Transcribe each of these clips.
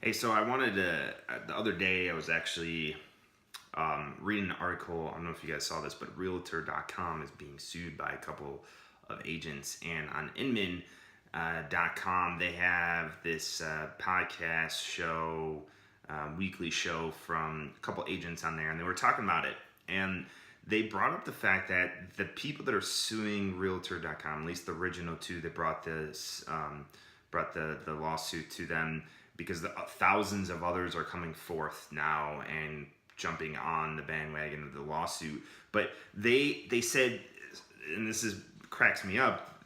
Hey, so I wanted to, the other day I was actually reading an article. I don't know if you guys saw this, but Realtor.com is being sued by a couple of agents. And on Inman.com, they have this podcast show, weekly show from a couple agents on there, and they were talking about it. And they brought up the fact that the people that are suing Realtor.com, at least the original two that brought this, brought the lawsuit to them, because thousands of others are coming forth now and jumping on the bandwagon of the lawsuit. But they said, and this is cracks me up.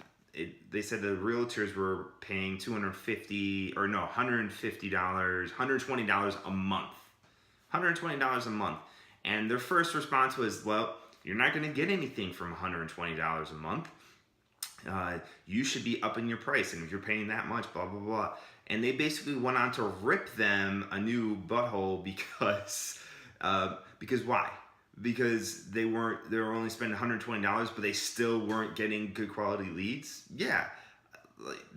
They said the realtors were paying $120 a month, $120 a month, and their first response was, "Well, you're not going to get anything from $120 a month. You should be upping your price, and if you're paying that much, blah blah blah." And they basically went on to rip them a new butthole because why? Because they were only spending $120, but they still weren't getting good quality leads. Yeah,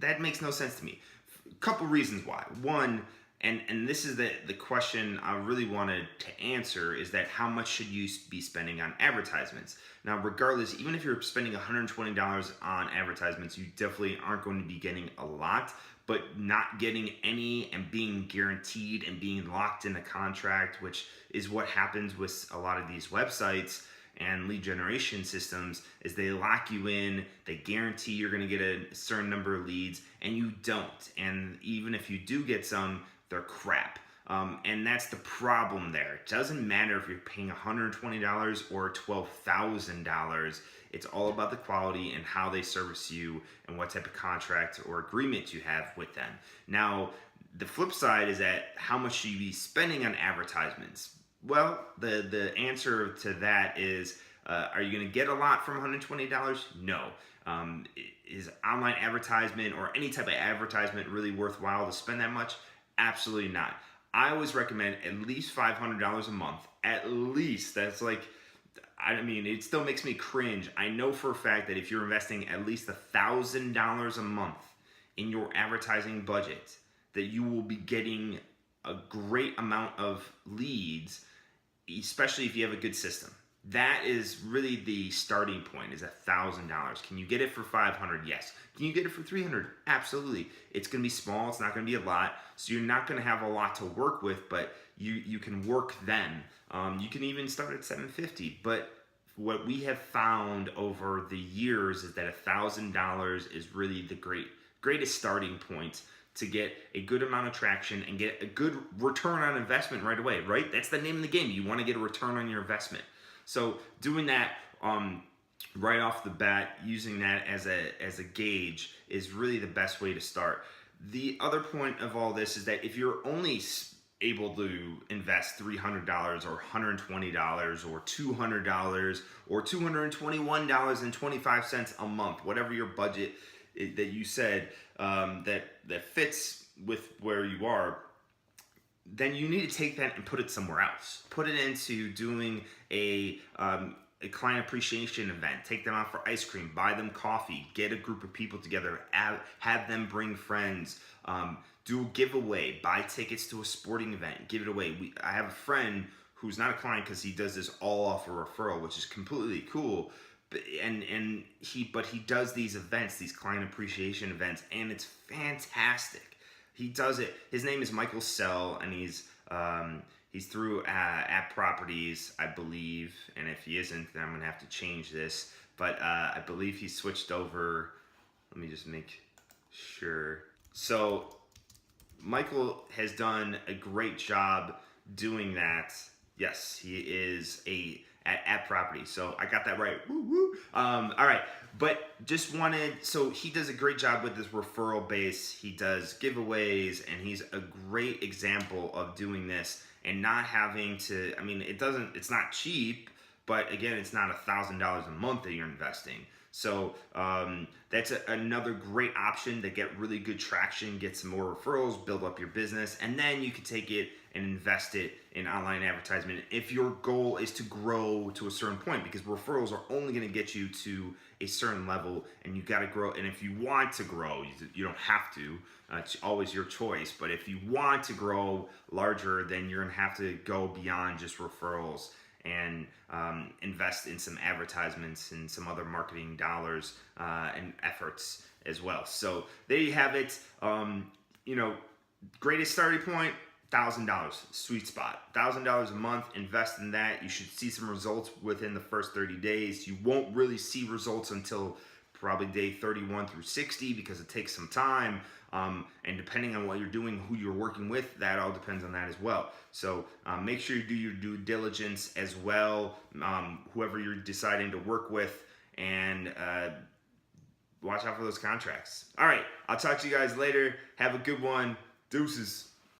that makes no sense to me. A couple reasons why. One, and this is the question I really wanted to answer, is that how much should you be spending on advertisements? Now, regardless, even if you're spending $120 on advertisements, you definitely aren't going to be getting a lot. But not getting any and being guaranteed and being locked in a contract, which is what happens with a lot of these websites and lead generation systems, is they lock you in, they guarantee you're going to get a certain number of leads, and you don't. And even if you do get some, they're crap. And that's the problem there. It doesn't matter if you're paying $120 or $12,000. It's all about the quality and how they service you and what type of contract or agreement you have with them. Now, the flip side is that how much should you be spending on advertisements? Well, the answer to that is, are you going to get a lot from $120? No. Is online advertisement or any type of advertisement really worthwhile to spend that much? Absolutely not. I always recommend at least $500 a month. At least. That's like, I mean, it still makes me cringe. I know for a fact that if you're investing at least $1,000 a month in your advertising budget, that you will be getting a great amount of leads, especially if you have a good system. That is really the starting point, is $1,000. Can you get it for $500? Yes. Can you get it for $300? Absolutely. It's going to be small. It's not going to be a lot. So you're not going to have a lot to work with, but you can work then. You can even start at $750. But what we have found over the years is that $1,000 is really the greatest starting point to get a good amount of traction and get a good return on investment right away, right? That's the name of the game. You want to get a return on your investment. So doing that right off the bat, using that as a gauge, is really the best way to start. The other point of all this is that if you're only able to invest $300 or $120 or $200 or $221.25 a month, whatever your budget that you said that fits with where you are, then you need to take that and put it somewhere else. Put it into doing a client appreciation event. Take them out for ice cream, buy them coffee, get a group of people together, have them bring friends, do a giveaway, buy tickets to a sporting event, give it away. I have a friend who's not a client because he does this all off a referral, which is completely cool. But he does these events, these client appreciation events, and it's fantastic. He does it. His name is Michael Sell, and he's through App Properties, I believe. And if he isn't, then I'm gonna have to change this. But I believe he switched over. Let me just make sure. So Michael has done a great job doing that. Yes, he is at App Properties. So I got that right. Woo woo. All right. But so he does a great job with this referral base. He does giveaways, and he's a great example of doing this and not having to, I mean, it's not cheap, but again, it's not $1,000 a month that you're investing. So that's another great option to get really good traction, get some more referrals, build up your business, and then you can take it and invest it in online advertisement if your goal is to grow to a certain point, because referrals are only going to get you to a certain level, and you got to grow. And if you want to grow, you don't have to. It's always your choice. But if you want to grow larger, then you're going to have to go beyond just referrals and invest in some advertisements and some other marketing dollars and efforts as well. So there you have it. Greatest starting point, $1,000, sweet spot. $1,000 a month, invest in that. You should see some results within the first 30 days. You won't really see results until probably day 31 through 60 because it takes some time. And depending on what you're doing, who you're working with, that all depends on that as well. So make sure you do your due diligence as well, whoever you're deciding to work with, and watch out for those contracts. All right, I'll talk to you guys later. Have a good one. Deuces.